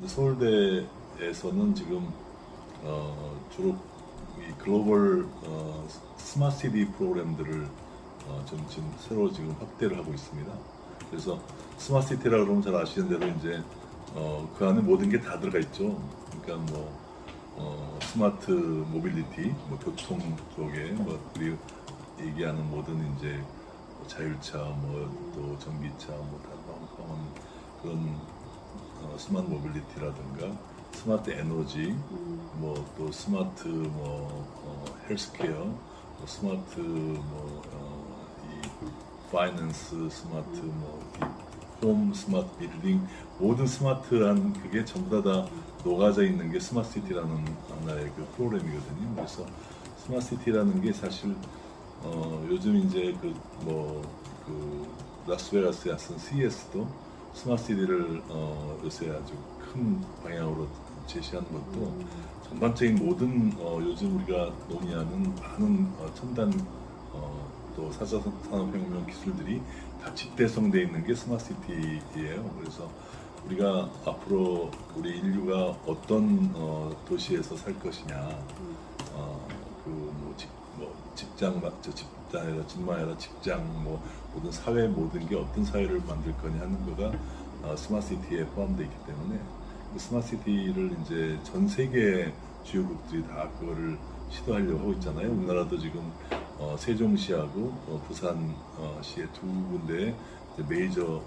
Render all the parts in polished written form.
서울대에서는 지금 주로 이 글로벌 스마트 시티 프로그램들을 좀 지금 새로 지금 확대를 하고 있습니다. 그래서 스마트 시티라 그러면 잘 아시는 대로 이제 그 안에 모든 게 다 들어가 있죠. 그러니까 뭐 스마트 모빌리티, 뭐 교통 쪽에 뭐 우리 얘기하는 모든 이제 뭐 자율차, 뭐 또 전기차, 뭐 다 포함한 그런 스마트 모빌리티라든가 스마트 에너지, 뭐 또 스마트 헬스케어, 뭐 스마트 이 파이낸스 스마트 홈 스마트 빌딩 모든 스마트한 그게 전부 다 녹아져 있는 게 스마트 시티라는 하나의 그 프로그램이거든요. 그래서 스마트 시티라는 게 사실 요즘 이제 라스베가스에 쓴 CES도 스마트 시티를 요새 아주 큰 방향으로 제시한 것도 전반적인 모든 요즘 우리가 논의하는 많은 첨단 또 4차 산업혁명 기술들이 다 집대성되어 있는 게 스마트 시티예요. 그래서 우리가 앞으로 우리 인류가 어떤 도시에서 살 것이냐, 집만 아니라 직장, 모든 사회 모든 게 어떤 사회를 만들 거냐 하는 거가 스마트 시티에 포함되어 있기 때문에 그 스마트 시티를 이제 전 세계 주요국들이 다 그거를 시도하려고 하고 있잖아요. 우리나라도 지금 세종시하고 부산시의 두 군데의 메이저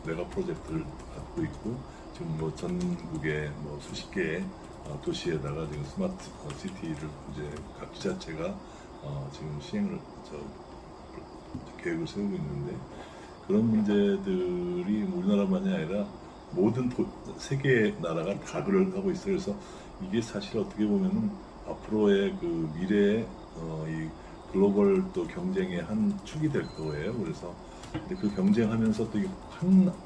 메가 프로젝트를 갖고 있고 지금 전국의 수십 개의 도시에다가 지금 스마트 시티를 이제 각 지자체가 지금 시행을 계획을 세우고 있는데 그런 문제들이 우리나라만이 아니라 모든 세계 나라가 다 그걸 하고 있어요. 그래서 이게 사실 어떻게 보면은 앞으로의 그 미래의 이 글로벌 또 경쟁의 한 축이 될 거예요. 그래서 근데 그 경쟁하면서 또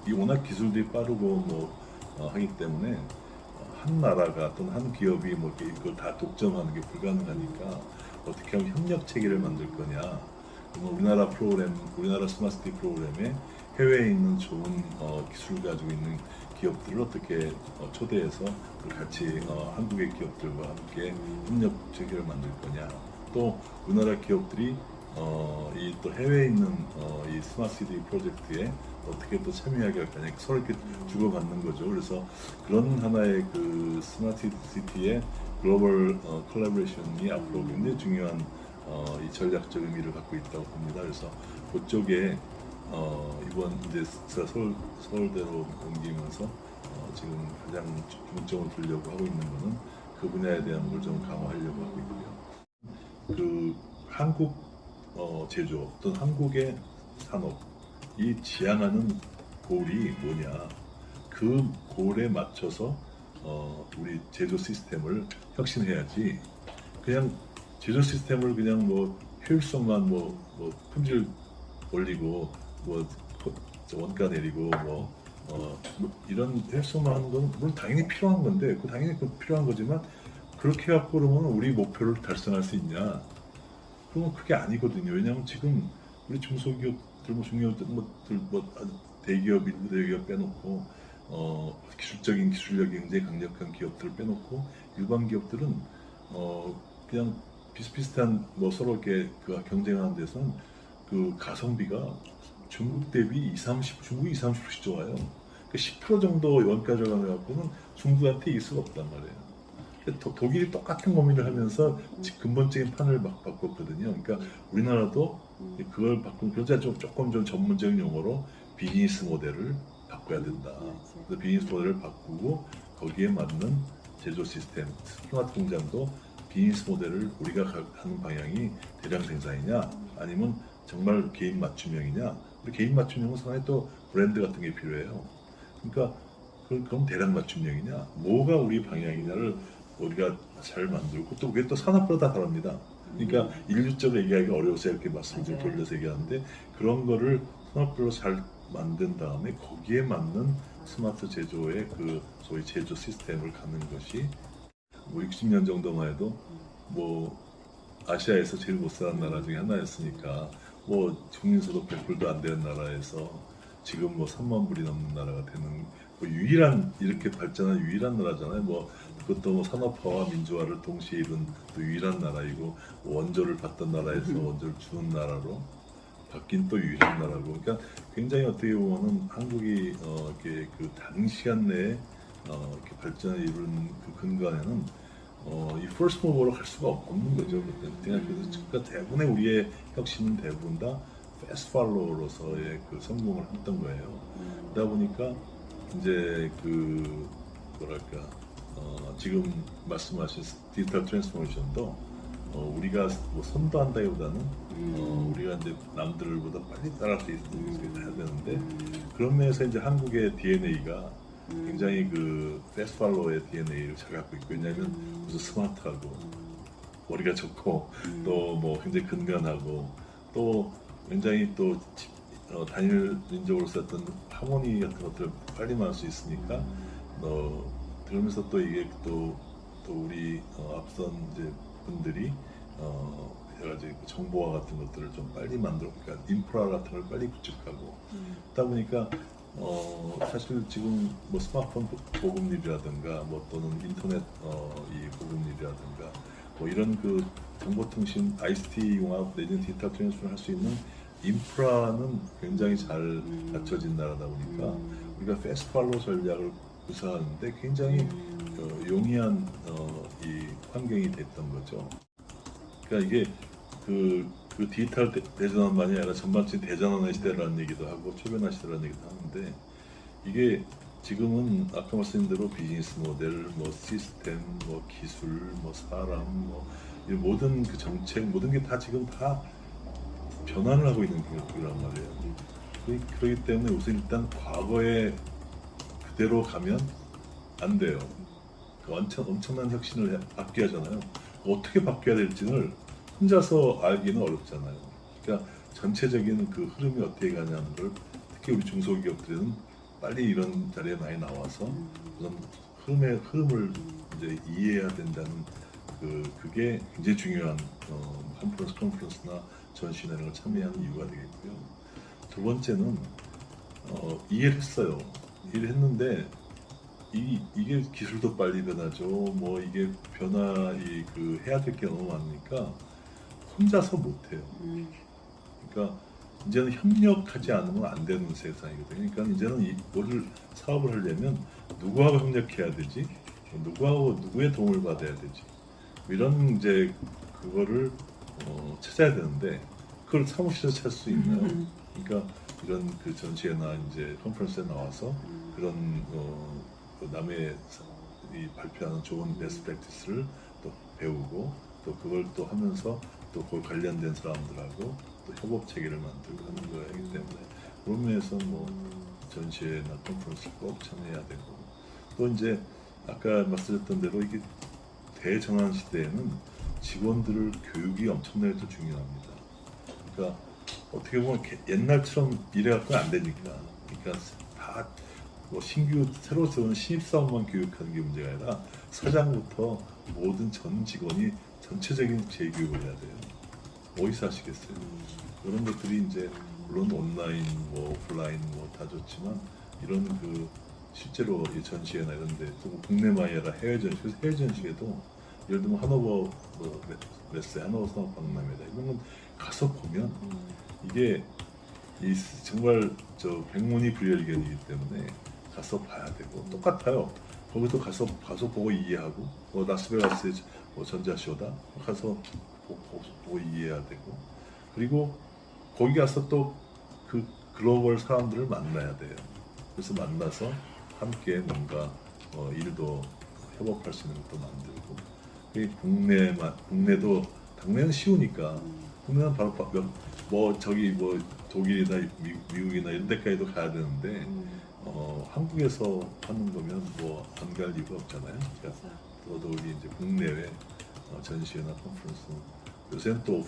이 워낙 기술들이 빠르고 하기 때문에 한 나라가 또는 한 기업이 이걸 다 독점하는 게 불가능하니까 어떻게 하면 협력 체계를 만들 거냐. 우리나라 스마트 시티 프로그램에 해외에 있는 좋은 기술을 가지고 있는 기업들을 어떻게 초대해서 같이 한국의 기업들과 함께 협력 체계를 만들 거냐. 또 우리나라 기업들이 이 또 해외에 있는 이 스마트 시티 프로젝트에 어떻게 또 참여하게 할 거냐. 서로 이렇게 주고받는 거죠. 그래서 그런 하나의 그 스마트 시티의 글로벌 콜라보레이션이 앞으로 굉장히 중요한 이 전략적 의미를 갖고 있다고 봅니다. 그래서 그쪽에 이번 이제 서울대로 옮기면서 지금 가장 중점을 두려고 하고 있는 것은 그 분야에 대한 걸 좀 강화하려고 하고 있고요. 그 한국 제조 또는 한국의 산업이 지향하는 골이 뭐냐? 그 골에 맞춰서 우리 제조 시스템을 혁신해야지. 그냥 제조 시스템을 그냥 효율성만 품질 올리고 원가 내리고 이런 효율성만 하는 건 물론 당연히 필요한 건데 당연히 필요한 거지만 그렇게 갖고 그러면 우리 목표를 달성할 수 있냐? 그러면 그게 아니거든요. 왜냐하면 지금 우리 중소기업들, 중소기업들, 대기업, 일부 대기업 빼놓고 기술력이 굉장히 강력한 기업들을 빼놓고 일반 기업들은 그냥 비슷비슷한 서로 이렇게 경쟁하는 데서는 그 가성비가 중국 대비 중국이 20-30%씩 좋아요. 그 10% 정도 원가 절감해 갖고는 중국한테 이길 수가 없단 말이에요. 독일이 똑같은 고민을 하면서 근본적인 판을 막 바꿨거든요. 그러니까 우리나라도 그걸 바꾼 그래서 조금 좀 전문적인 용어로 비즈니스 모델을 바꿔야 된다. 그래서 비즈니스 모델을 바꾸고 거기에 맞는 제조 시스템, 스마트 공장도 비즈니스 모델을 우리가 하는 방향이 대량 생산이냐 아니면 정말 개인 맞춤형이냐. 우리 개인 맞춤형은 상당히 또 브랜드 같은 게 필요해요. 그러니까 그럼 대량 맞춤형이냐 뭐가 우리 방향이냐를 우리가 잘 만들고 또 그게 또 산업별로 다 다릅니다. 그러니까 일률적으로 얘기하기가 어려워서 이렇게 말씀을 좀 돌려서 얘기하는데 그런 거를 산업별로 잘 만든 다음에 거기에 맞는 스마트 제조의 그 소위 제조 시스템을 갖는 것이 60년 정도만 해도 아시아에서 제일 못 사는 나라 중에 하나였으니까 국민소득 100불도 안 되는 나라에서 지금 3만 불이 넘는 나라가 되는 뭐 유일한 이렇게 발전한 유일한 나라잖아요. 뭐 그것도 뭐 산업화와 민주화를 동시에 이룬 또 유일한 나라이고 원조를 받던 나라에서 원조를 주는 나라로 바뀐 또 유일한 나라고. 그러니까 굉장히 어떻게 보면은 한국이 이렇게 그 단시간 내에 이렇게 발전을 이룬 그 근간에는 이 first mover로 갈 수가 없는 거죠. 그러니까 대부분의 우리의 혁신은 대부분 다 fast follower로서의 그 성공을 했던 거예요. 그러다 보니까 이제 그 뭐랄까 지금 말씀하신 디지털 트랜스포메이션도 우리가 뭐 선도한다기보다는 우리가 이제 남들보다 빨리 따라갈 수 있는 게 해야 되는데 그런 면에서 이제 한국의 DNA가 굉장히 그 패스트 팔로워의 DNA를 잘 갖고 있고 왜냐하면 무슨 스마트하고 머리가 좋고 또 뭐 굉장히 근면하고 또 굉장히 또 단일 민족으로서 어떤 하모니 같은 것들을 빨리 만날 수 있으니까 그러면서 또 이게 또 우리 앞선 이제 분들이 여러 가지 정보화 같은 것들을 좀 빨리 만들어 그러니까 인프라 같은 걸 빨리 구축하고 그러다 보니까 사실 지금 뭐 스마트폰 보급률이라든가 뭐 또는 인터넷 이 보급률이라든가 뭐 이런 그 정보통신 ICT 융합 내지는 디지털 트랜스포를 할 수 있는 인프라는 굉장히 잘 갖춰진 나라다 보니까 우리가 패스트 팔로우 전략을 구사하는데 굉장히 용이한 이 환경이 됐던 거죠. 그러니까 이게 그 디지털 대전환만이 아니라 전반적인 대전환의 시대라는 얘기도 하고 초변화 시대라는 얘기도 하는데 이게 지금은 아까 말씀드린 대로 비즈니스 모델, 뭐 시스템, 뭐 기술, 뭐 사람, 뭐 이 모든 그 정책 모든 게 다 지금 다 변화를 하고 있는 거란 말이에요. 그렇기 때문에 우선 일단 과거에 그대로 가면 안 돼요. 그 엄청난 혁신을 바뀌어야 하잖아요. 어떻게 바뀌어야 될지를 혼자서 알기는 어렵잖아요. 그러니까 전체적인 그 흐름이 어떻게 가냐는 걸 특히 우리 중소기업들은 빨리 이런 자리에 많이 나와서 그런 흐름을 이제 이해해야 된다는 그게 굉장히 중요한 컨퍼런스나 전시나 이런 걸 참여하는 이유가 되겠고요. 두 번째는 이해를 했어요. 이해를 했는데 이게 기술도 빨리 변하죠. 뭐 이게 해야 될 게 너무 많으니까 혼자서 못해요. 그러니까 이제는 협력하지 않으면 안 되는 세상이거든요. 그러니까 이제는 뭐를 사업을 하려면 누구하고 협력해야 되지? 누구의 도움을 받아야 되지? 이런 이제 그거를 찾아야 되는데 그걸 사무실에서 찾을 수 있나요? 그러니까 이런 그 전시회나 이제 컨퍼런스에 나와서 그런 남의 이 발표하는 좋은 베스트 프랙티스를 또 배우고 또 그걸 또 하면서 또 그 관련된 사람들하고 또 협업 체계를 만들고 하는 거이기 때문에 그런 면에서 뭐 전시회나 컨퍼런스 꼭 참여해야 되고 또 이제 아까 말씀드렸던 대로 이게 대전환 시대에는 직원들을 교육이 엄청나게 또 중요합니다. 그러니까 어떻게 보면 옛날처럼 이래갖고는 안 되니까 그러니까 다 뭐 새로 들어오는 신입사원만 교육하는 게 문제가 아니라 사장부터 모든 전 직원이 전체적인 재교육을 해야 돼요. 어디서 하시겠어요? 그런 것들이 이제 물론 온라인, 뭐 오프라인 뭐 다 좋지만 이런 그 실제로 이 전시회나 이런데 또 국내만이 아니라 해외 전시회도 예를 들면 하노버 메스, 하노버 산업박람회다 이런 건 가서 보면 이게 정말 백문이 불여일견이기 때문에 가서 봐야 되고 똑같아요. 거기도 가서 보고 이해하고 뭐 라스베가스 뭐 전자쇼다 가서 보고 이해해야 되고 그리고 거기 가서 또 그 글로벌 사람들을 만나야 돼요. 그래서 만나서 함께 뭔가 일도 협업할 수 있는 것도 만들고 국내도 당연히 쉬우니까 국내는 바로 독일이나 미국이나 이런 데까지도 가야 되는데 한국에서 하는 거면 뭐 안 갈 이유가 없잖아요. 그러니까 더더욱이 이제 국내외 전시회나 컨퍼런스 요새는 또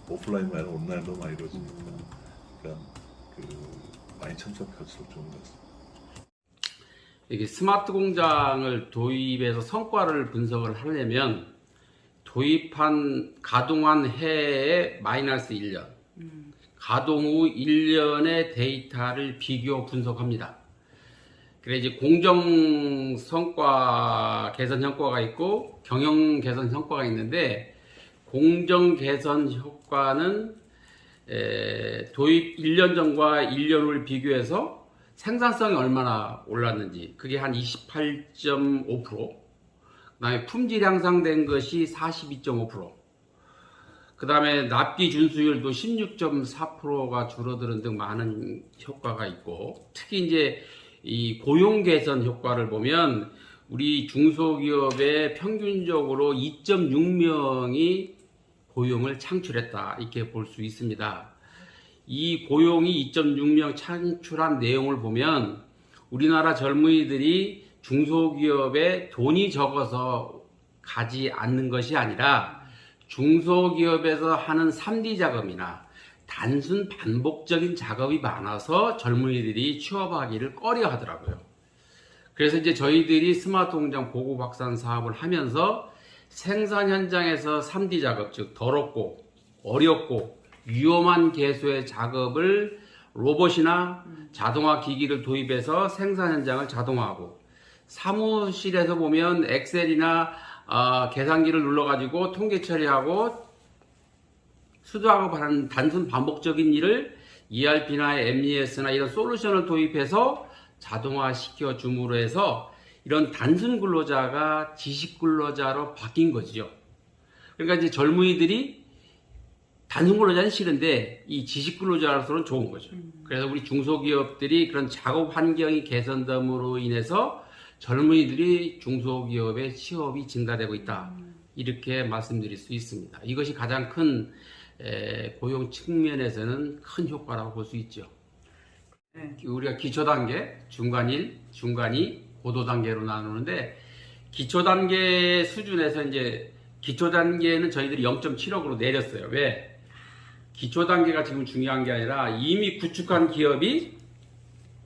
오프라인 말고 온라인도 많이 이루어지니까 그러니까 많이 참석할수록 좋은 것 같습니다. 이게 스마트 공장을 도입해서 성과를 분석을 하려면 가동한 해에 마이너스 1년, 가동 후 1년의 데이터를 비교 분석합니다. 그래 이제 공정 성과 개선 효과가 있고 경영 개선 효과가 있는데, 공정 개선 효과는 도입 1년 전과 1년 후를 비교해서 생산성이 얼마나 올랐는지, 그게 한 28.5%, 그 다음에 품질 향상된 것이 42.5%, 그 다음에 납기 준수율도 16.4%가 줄어드는 등 많은 효과가 있고, 특히 이제 이 고용 개선 효과를 보면 우리 중소기업의 평균적으로 2.6명이 고용을 창출했다, 이렇게 볼 수 있습니다. 이 고용이 2.6명 창출한 내용을 보면 우리나라 젊은이들이 중소기업에 돈이 적어서 가지 않는 것이 아니라 중소기업에서 하는 3D 작업이나 단순 반복적인 작업이 많아서 젊은이들이 취업하기를 꺼려 하더라고요. 그래서 이제 저희들이 스마트 공장 보급 확산 사업을 하면서 생산 현장에서 3D 작업, 즉 더럽고 어렵고 위험한 개수의 작업을 로봇이나 자동화 기기를 도입해서 생산 현장을 자동화하고, 사무실에서 보면 엑셀이나 계산기를 눌러가지고 통계 처리하고 수두하고 하는 단순 반복적인 일을 ERP나 MES나 이런 솔루션을 도입해서 자동화 시켜 줌으로 해서 이런 단순 근로자가 지식 근로자로 바뀐 거죠. 그러니까 이제 젊은이들이 단순 근로자는 싫은데 이 지식 근로자로서는 좋은 거죠. 그래서 우리 중소기업들이 그런 작업 환경이 개선됨으로 인해서 젊은이들이 중소기업의 취업이 증가되고 있다, 이렇게 말씀드릴 수 있습니다. 이것이 가장 큰 고용 측면에서는 큰 효과라고 볼 수 있죠. 우리가 기초 단계, 중간 1, 중간 2, 고도 단계로 나누는데, 기초 단계 수준에서 이제 기초 단계는 저희들이 0.7억으로 내렸어요. 왜? 기초 단계가 지금 중요한 게 아니라 이미 구축한 기업이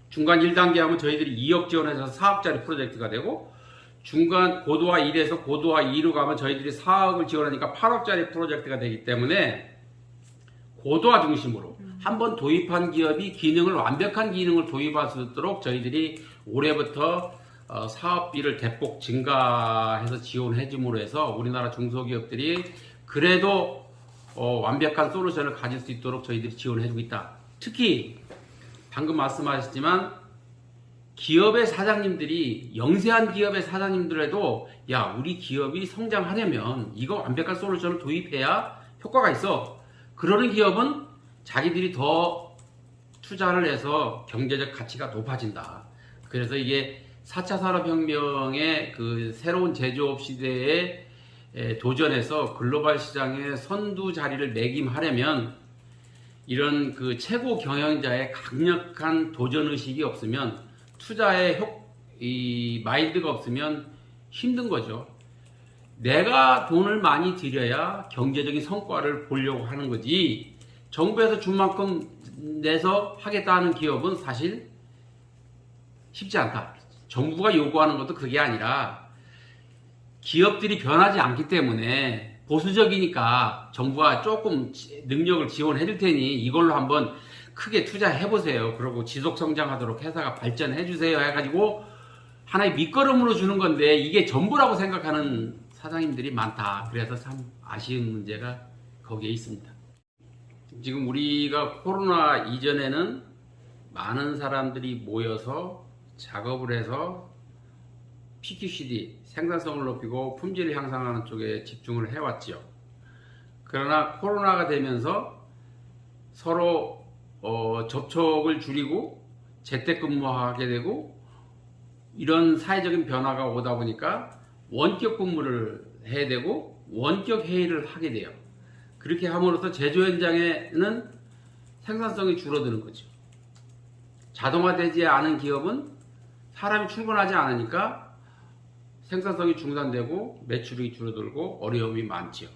중간 1단계 하면 저희들이 2억 지원해서 4억짜리 프로젝트가 되고, 중간 고도화 1에서 고도화 2로 가면 저희들이 4억을 지원하니까 8억짜리 프로젝트가 되기 때문에 고도화 중심으로 한번 도입한 기업이 완벽한 기능을 도입할 수 있도록 저희들이 올해부터 사업비를 대폭 증가해서 지원해 줌으로 해서 우리나라 중소기업들이 그래도 완벽한 솔루션을 가질 수 있도록 저희들이 지원해 주고 있다. 특히 방금 말씀하셨지만 기업의 사장님들이, 영세한 기업의 사장님들에도 야, 우리 기업이 성장하려면 이거 완벽한 솔루션을 도입해야 효과가 있어. 그러는 기업은 자기들이 더 투자를 해서 경제적 가치가 높아진다. 그래서 이게 4차 산업혁명의 그 새로운 제조업 시대에 도전해서 글로벌 시장의 선두 자리를 매김하려면 이런 그 최고 경영자의 강력한 도전의식이 없으면, 투자의 이 마인드가 없으면 힘든 거죠. 내가 돈을 많이 들여야 경제적인 성과를 보려고 하는 거지, 정부에서 준 만큼 내서 하겠다 하는 기업은 사실 쉽지 않다. 정부가 요구하는 것도 그게 아니라 기업들이 변하지 않기 때문에 보수적이니까 정부가 조금 능력을 지원해 줄 테니 이걸로 한번 크게 투자해 보세요. 그리고 지속 성장하도록 회사가 발전해 주세요 해가지고 하나의 밑거름으로 주는 건데, 이게 전부라고 생각하는 사장님들이 많다. 그래서 참 아쉬운 문제가 거기에 있습니다. 지금 우리가 코로나 이전에는 많은 사람들이 모여서 작업을 해서 PQCD, 생산성을 높이고 품질을 향상하는 쪽에 집중을 해왔죠. 그러나 코로나가 되면서 서로 접촉을 줄이고 재택근무하게 되고 이런 사회적인 변화가 오다 보니까 원격 근무를 해야 되고 원격 회의를 하게 돼요. 그렇게 함으로써 제조 현장에는 생산성이 줄어드는 거죠. 자동화되지 않은 기업은 사람이 출근하지 않으니까 생산성이 중단되고 매출이 줄어들고 어려움이 많죠.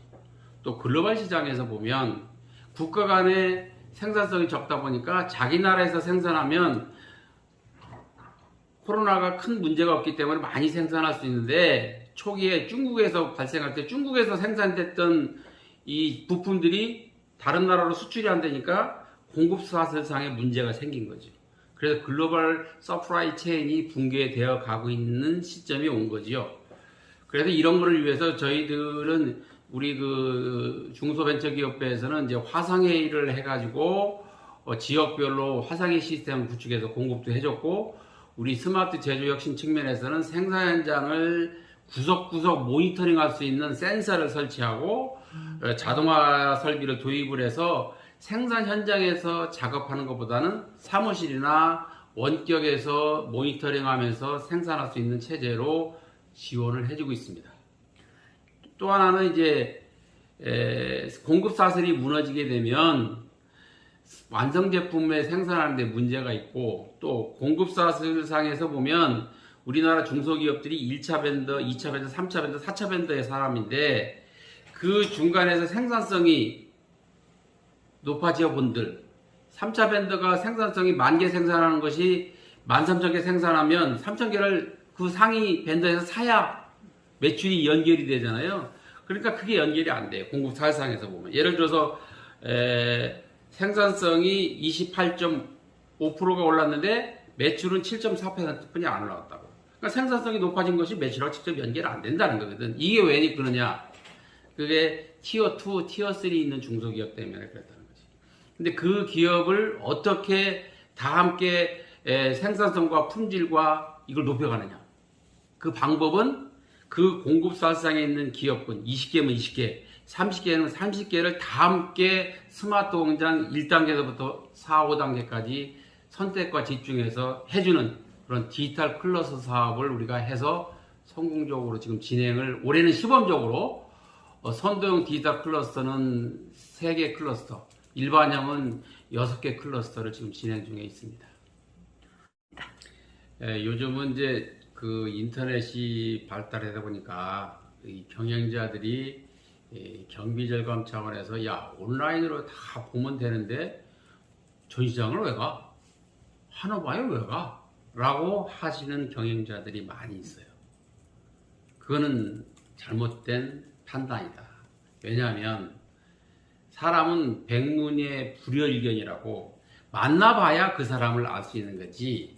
또 글로벌 시장에서 보면 국가 간의 생산성이 적다 보니까 자기 나라에서 생산하면 코로나가 큰 문제가 없기 때문에 많이 생산할 수 있는데, 초기에 중국에서 발생할 때 중국에서 생산됐던 이 부품들이 다른 나라로 수출이 안 되니까 공급 사슬상의 문제가 생긴 거죠. 그래서 그래서 글로벌 서프라이 체인이 붕괴되어 가고 있는 시점이 온 거지요. 그래서 이런 거를 위해서 저희들은 우리 그 중소벤처기업부에서는 이제 화상회의를 해가지고 지역별로 화상회의 시스템 구축해서 공급도 해줬고, 우리 스마트 제조혁신 측면에서는 생산 현장을 구석구석 모니터링할 수 있는 센서를 설치하고 자동화 설비를 도입을 해서 생산 현장에서 작업하는 것보다는 사무실이나 원격에서 모니터링하면서 생산할 수 있는 체제로 지원을 해주고 있습니다. 또 하나는 이제 공급 사슬이 무너지게 되면 완성 제품의 생산하는 데 문제가 있고, 또 공급 사슬상에서 보면 우리나라 중소기업들이 1차 벤더, 2차 벤더, 3차 벤더, 4차 벤더의 사람인데, 그 중간에서 생산성이 높아져 본들, 3차 벤더가 생산성이 10,000개 생산하는 것이 13,000개 생산하면 3,000개를 그 상위 벤더에서 사야 매출이 연결이 되잖아요. 그러니까 그게 연결이 안 돼요. 공급 사실상에서 보면. 예를 들어서 생산성이 28.5%가 올랐는데 매출은 7.4%뿐이 안 올라왔다고. 그러니까 생산성이 높아진 것이 매출하고 직접 연결이 안 된다는 거거든. 이게 왜 그러냐? 그게 티어 2, 티어 3 있는 중소기업 때문에 그랬다는 거지. 근데 그 기업을 어떻게 다 함께 생산성과 품질과 이걸 높여가느냐? 그 방법은 그 공급사상에 있는 기업군 20개면 20개, 30개는 30개를 다 함께 스마트 공장 1단계부터 4, 5단계까지 선택과 집중해서 해주는 그런 디지털 클러스터 사업을 우리가 해서 성공적으로 지금 진행을, 올해는 시범적으로 선도형 디지털 클러스터는 3개 클러스터, 일반형은 6개 클러스터를 지금 진행 중에 있습니다. 요즘은 이제 그 인터넷이 발달하다 보니까 이 경영자들이 경비절감 차원에서 야, 온라인으로 다 보면 되는데 전시장을 왜 가? 한옥마을 왜 가? 라고 하시는 경영자들이 많이 있어요. 그거는 잘못된 판단이다. 왜냐하면 사람은 백문의 불여일견이라고, 만나봐야 그 사람을 알 수 있는 거지,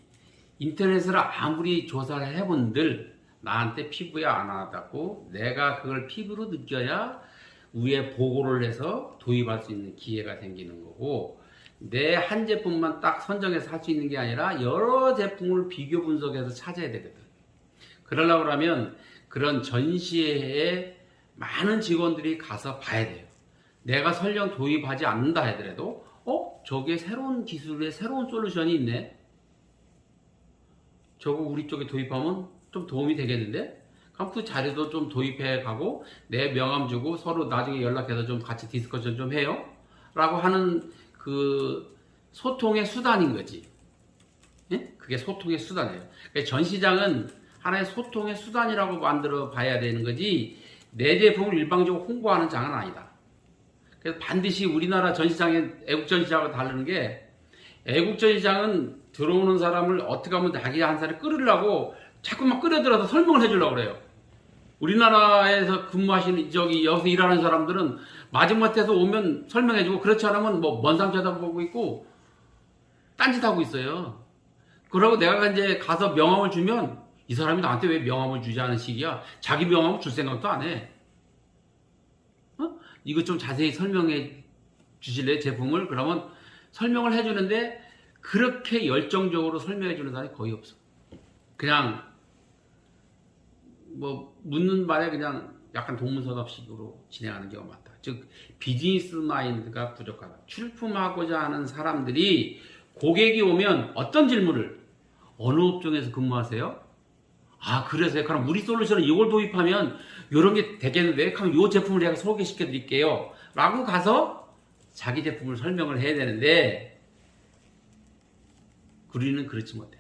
인터넷으로 아무리 조사를 해본들 나한테 피부에 안 와닿고 내가 그걸 피부로 느껴야 위에 보고를 해서 도입할 수 있는 기회가 생기는 거고, 내 한 제품만 딱 선정해서 할 수 있는 게 아니라 여러 제품을 비교 분석해서 찾아야 되거든. 그러려고 하면 그런 전시회에 많은 직원들이 가서 봐야 돼요. 내가 설령 도입하지 않는다 하더라도 저게 새로운 기술의 새로운 솔루션이 있네, 저거 우리 쪽에 도입하면 좀 도움이 되겠는데? 그럼 그 자료도 좀 도입해 가고 내 명함 주고 서로 나중에 연락해서 좀 같이 디스커션 좀 해요 라고 하는 그 소통의 수단인 거지. 예? 그게 소통의 수단이에요. 그러니까 전시장은 하나의 소통의 수단이라고 만들어 봐야 되는 거지, 내 제품을 일방적으로 홍보하는 장은 아니다. 그래서 반드시 우리나라 전시장의 애국 전시장과 다르는 게, 애국 전시장은 들어오는 사람을 어떻게 하면 자기 한 사람을 끌으려고 자꾸만 끌어들여서 설명을 해주려고 그래요. 우리나라에서 근무하시는 여기서 일하는 사람들은 마지못해서 오면 설명해주고, 그렇지 않으면 뭐 먼 산 쳐다보고 있고 딴짓하고 있어요. 그러고 내가 이제 가서 명함을 주면 이 사람이 나한테 왜 명함을 주지 않은 식이야. 자기 명함을 줄 생각도 안 해. 이거 좀 자세히 설명해 주실래요, 제품을? 그러면 설명을 해주는데 그렇게 열정적으로 설명해 주는 사람이 거의 없어. 그냥 뭐 묻는 말에 그냥 약간 동문서답식으로 진행하는 경우가 많다. 즉 비즈니스 마인드가 부족하다. 출품하고자 하는 사람들이 고객이 오면 어떤 질문을, 어느 업종에서 근무하세요? 아, 그래서요? 그럼 우리 솔루션은 이걸 도입하면 이런 게 되겠는데, 그럼 이 제품을 제가 소개시켜 드릴게요 라고 가서 자기 제품을 설명을 해야 되는데, 우리는 그렇지 못해.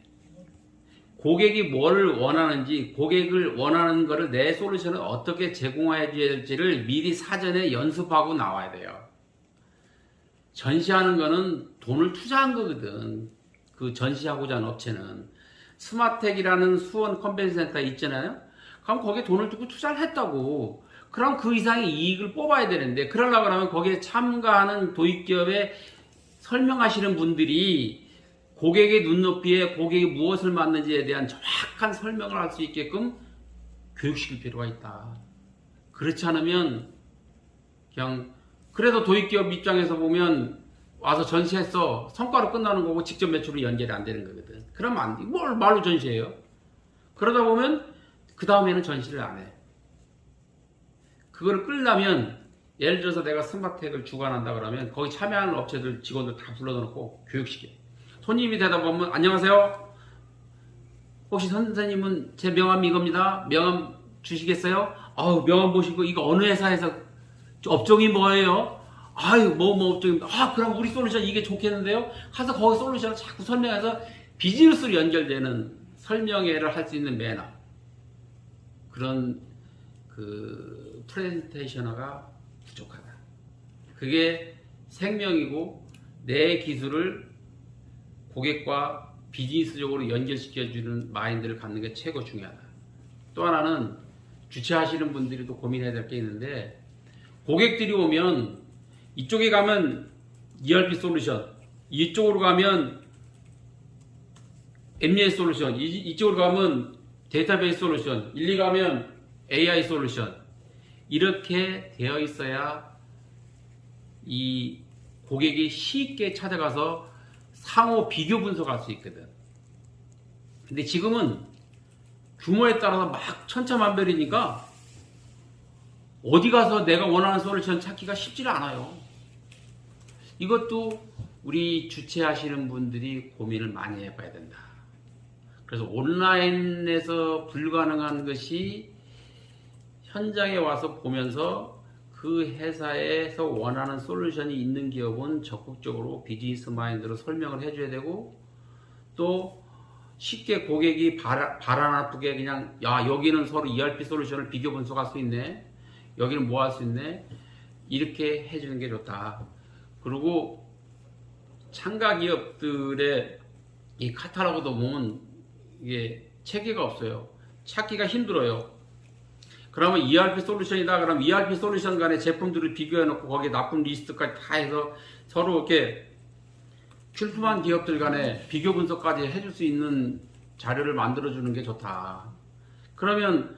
고객이 뭘 원하는지, 고객을 원하는 거를 내 솔루션을 어떻게 제공해 줘야 될지를 미리 사전에 연습하고 나와야 돼요. 전시하는 거는 돈을 투자한 거거든. 그 전시하고자 하는 업체는. 스마텍이라는 수원 컨벤션 센터 있잖아요. 그럼 거기에 돈을 주고 투자를 했다고. 그럼 그 이상의 이익을 뽑아야 되는데, 그러려고 하면 거기에 참가하는 도입기업에 설명하시는 분들이 고객의 눈높이에 고객이 무엇을 맞는지에 대한 정확한 설명을 할 수 있게끔 교육시킬 필요가 있다. 그렇지 않으면 그냥 그래도 도입기업 입장에서 보면 와서 전시했어. 성과로 끝나는 거고 직접 매출로 연결이 안 되는 거거든. 그러면 안 돼. 뭘 말로 전시해요? 그러다 보면 그 다음에는 전시를 안 해. 그거를 끌려면 예를 들어서 내가 스마트텍을 주관한다 그러면 거기 참여하는 업체들 직원들 다 불러놓고 교육시켜. 손님이 되다 보면 안녕하세요. 혹시 선생님은 제 명함 이겁니다. 명함 주시겠어요? 아우 명함 보시고 이거 어느 회사에서 업종이 뭐예요? 아유 뭐 업종입니다. 아 그럼 우리 솔루션 이게 좋겠는데요? 가서 거기 솔루션을 자꾸 설명해서 비즈니스로 연결되는 설명회를 할 수 있는 매너 그런 그 프레젠테이셔너가 부족하다. 그게 생명이고 내 기술을 고객과 비즈니스적으로 연결시켜주는 마인드를 갖는 게 최고 중요하다. 또 하나는 주최하시는 분들이 또 고민해야 될 게 있는데 고객들이 오면 이쪽에 가면 ERP 솔루션, 이쪽으로 가면 MES 솔루션, 이쪽으로 가면 데이터베이스 솔루션, 일리 가면 AI 솔루션 이렇게 되어 있어야 이 고객이 쉽게 찾아가서 상호 비교 분석할 수 있거든. 근데 지금은 규모에 따라서 막 천차만별이니까 어디 가서 내가 원하는 솔루션 찾기가 쉽지가 않아요. 이것도 우리 주최하시는 분들이 고민을 많이 해봐야 된다. 그래서 온라인에서 불가능한 것이 현장에 와서 보면서 그 회사에서 원하는 솔루션이 있는 기업은 적극적으로 비즈니스 마인드로 설명을 해줘야 되고 또 쉽게 고객이 발 안 아프게 그냥 야 여기는 서로 ERP 솔루션을 비교 분석할 수 있네. 여기는 뭐 할 수 있네. 이렇게 해주는 게 좋다. 그리고 참가 기업들의 이 카탈로그도 보면 이게 체계가 없어요. 찾기가 힘들어요. 그러면 ERP 솔루션이다. 그럼 ERP 솔루션 간의 제품들을 비교해 놓고 거기에 납품 리스트까지 다 해서 서로 이렇게 출품한 기업들 간에 비교 분석까지 해줄 수 있는 자료를 만들어 주는 게 좋다. 그러면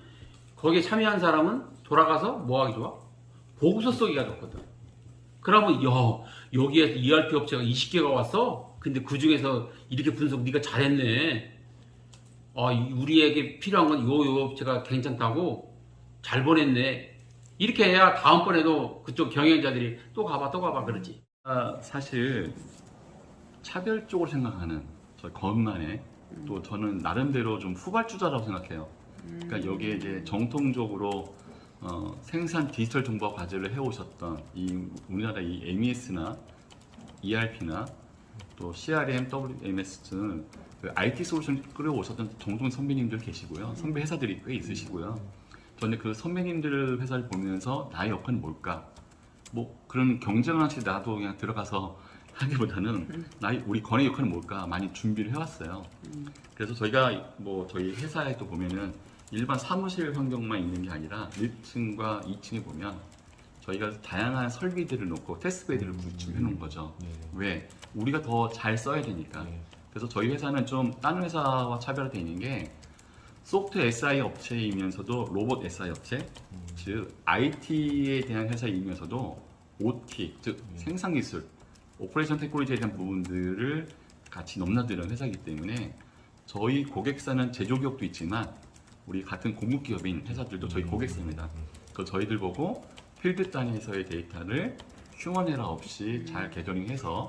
거기에 참여한 사람은 돌아가서 뭐 하기 좋아? 보고서 쓰기가 좋거든. 그러면 여기에 ERP 업체가 20개가 왔어? 근데 그 중에서 이렇게 분석 네가 잘했네. 우리에게 필요한 건 요 업체가 괜찮다고 잘 보냈네. 이렇게 해야 다음번에도 그쪽 경영자들이 또 가봐 그러지. 사실 차별적으로 생각하는 저 것만에 또 저는 나름대로 좀 후발주자라고 생각해요. 그러니까 여기에 이제 정통적으로 생산 디지털 정보화 과제를 해오셨던 이 우리나라 이 MES나 ERP나 또 CRM, WMS 등 그 IT 솔루션 끌어오셨던 정통 선배님들 계시고요. 선배 회사들이 꽤 있으시고요. 저는 그 선배님들 회사를 보면서 나의 역할은 뭘까? 뭐 그런 경쟁을 하시 나도 그냥 들어가서 하기보다는 우리 건의 역할은 뭘까 많이 준비를 해왔어요. 그래서 저희가 뭐 저희 회사에 또 보면은 일반 사무실 환경만 있는 게 아니라 1층과 2층에 보면 저희가 다양한 설비들을 놓고 테스트베드를 구축해 놓은 거죠. 왜? 우리가 더 잘 써야 되니까. 그래서 저희 회사는 좀 다른 회사와 차별화되어 있는 게 소프트웨어 SI 업체이면서도 로봇 SI 업체, 즉 IT에 대한 회사이면서도 OT, 즉 생산기술, 오퍼레이션 테크놀로지에 대한 부분들을 같이 넘나드는 회사이기 때문에 저희 고객사는 제조기업도 있지만 우리 같은 공급기업인 회사들도 저희 고객사입니다. 그 저희들 보고 필드 단위에서의 데이터를 휴먼 에러 없이 잘 개조링해서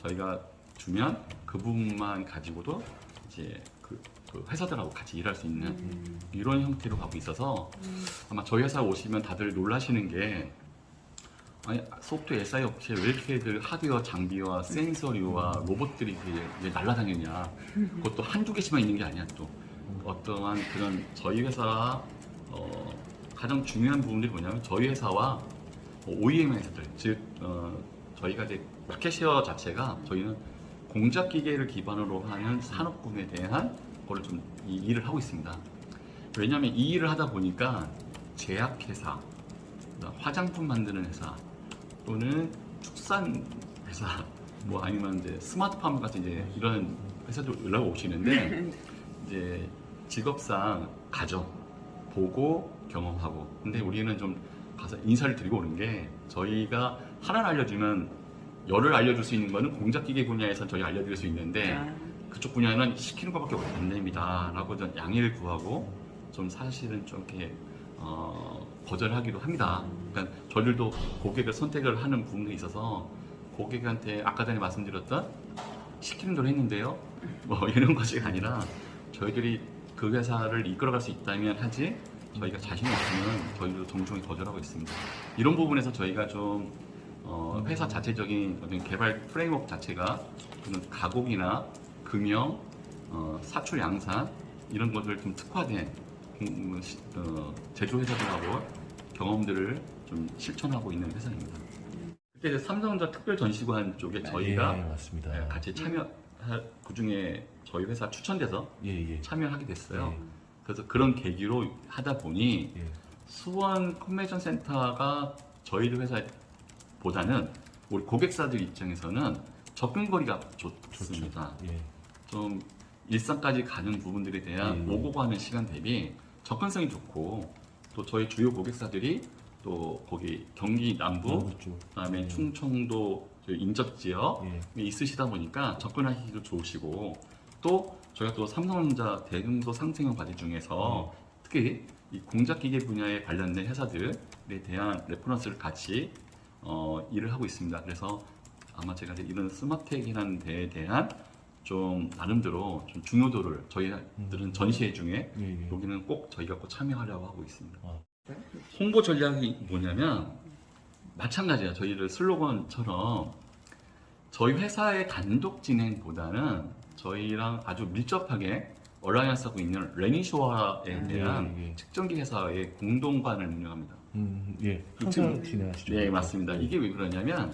저희가 주면 그 부분만 가지고도 이제 그 회사들하고 같이 일할 수 있는 이런 형태로 가고 있어서 아마 저희 회사 오시면 다들 놀라시는 게 아니 소프트웨어 SI 업체 왜 이렇게들 하드웨어 장비와 센서리와 로봇들이 왜 날아다니냐. 그것도 한두 개씩만 있는 게 아니야. 또 어떠한 그런 저희 회사 가장 중요한 부분들이 뭐냐면 저희 회사와 OEM 회사들 즉 저희가 이제 마켓쉐어 자체가 저희는 공작 기계를 기반으로 하는 산업군에 대한 거를 좀 이 일을 하고 있습니다. 왜냐하면 이 일을 하다 보니까 제약회사, 화장품 만드는 회사 또는 축산 회사, 뭐 아니면 이제 스마트팜 같은 이제 이런 회사도 연락 오시는데 이제 직업상 가죠. 보고 경험하고. 근데 우리는 좀 가서 인사를 드리고 오는 게 저희가 하나를 알려주면 열을 알려줄 수 있는 거는 공작기계 분야에서 저희 알려드릴 수 있는데 그쪽 분야는 시키는 것밖에 안 됩니다. 라고 좀 양해를 구하고 좀 사실은 좀 이렇게 거절하기도 합니다. 그러니까 저희들도 고객을 선택을 하는 부분에 있어서 고객한테 아까 전에 말씀드렸던 시키는 대로 했는데요. 뭐 이런 것이 아니라 저희들이 그 회사를 이끌어갈 수 있다면 하지 저희가 자신이 없으면 저희도 동종이 거절하고 있습니다. 이런 부분에서 저희가 좀 회사 자체적인 어떤 개발 프레임워크 자체가 그런 가공이나 금형, 사출 양산 이런 것들 좀 특화된 제조 회사들하고 경험들을 좀 실천하고 있는 회사입니다. 그때 이제 삼성전자 특별 전시관 쪽에 저희가 예, 맞습니다. 같이 그 중에 저희 회사 추천돼서 예. 참여하게 됐어요. 예. 그래서 그런 계기로 하다 보니 예. 수원 컨벤션 센터가 저희들 회사보다는 우리 고객사들 입장에서는 접근거리가 좋습니다. 예. 좀 일상까지 가는 부분들에 대한 예. 오고 가는 시간 대비 접근성이 좋고 또 저희 주요 고객사들이 또 거기 경기 남부 그렇죠. 그다음에 예. 충청도 인접 지역에 예. 있으시다 보니까 접근하기도 좋으시고 또 저희가 또 삼성전자 대응도 상생형 과제 중에서 특히 이 공작기계 분야에 관련된 회사들에 대한 레퍼런스를 같이 일을 하고 있습니다. 그래서 아마 제가 이런 스마트텍이라는 데에 대한 좀 나름대로 좀 중요도를 저희들은 전시회 중에 예. 여기는 꼭 저희가 꼭 참여하려고 하고 있습니다. 아. 홍보 전략이 뭐냐면 마찬가지예요. 저희들 슬로건처럼 저희 회사의 단독 진행보다는 저희랑 아주 밀접하게 얼라이언스하고 있는 레니쇼어에 대한 예. 측정기 회사의 공동관을 운영합니다. 예. 항상 진행하시죠. 네, 맞습니다. 이게 왜 그러냐면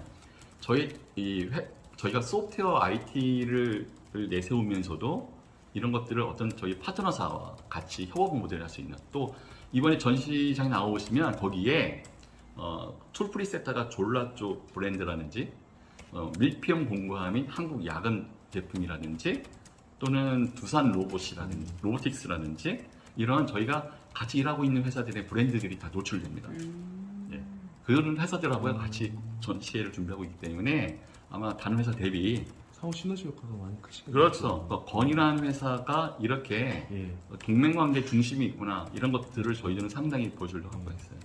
저희가 소프트웨어 IT를 내세우면서도 이런 것들을 어떤 저희 파트너사와 같이 협업 모델을 할 수 있는 또 이번에 전시장에 나오시면 거기에 툴프리 세타가 졸라 쪽 브랜드라든지 밀피형 공구함인 한국 야근 제품이라든지 또는 두산 로봇이라든지 로보틱스라든지 이런 저희가 같이 일하고 있는 회사들의 브랜드들이 다 노출됩니다. 예. 그런 회사들하고 같이 전시회를 준비하고 있기 때문에 아마 다른 회사 대비 상호 시너지 효과가 많이 크시겠네요. 그렇죠. 건이라는 회사가 이렇게 예. 동맹관계 중심이 있구나 이런 것들을 저희들은 상당히 보여주려고 하고 있어요.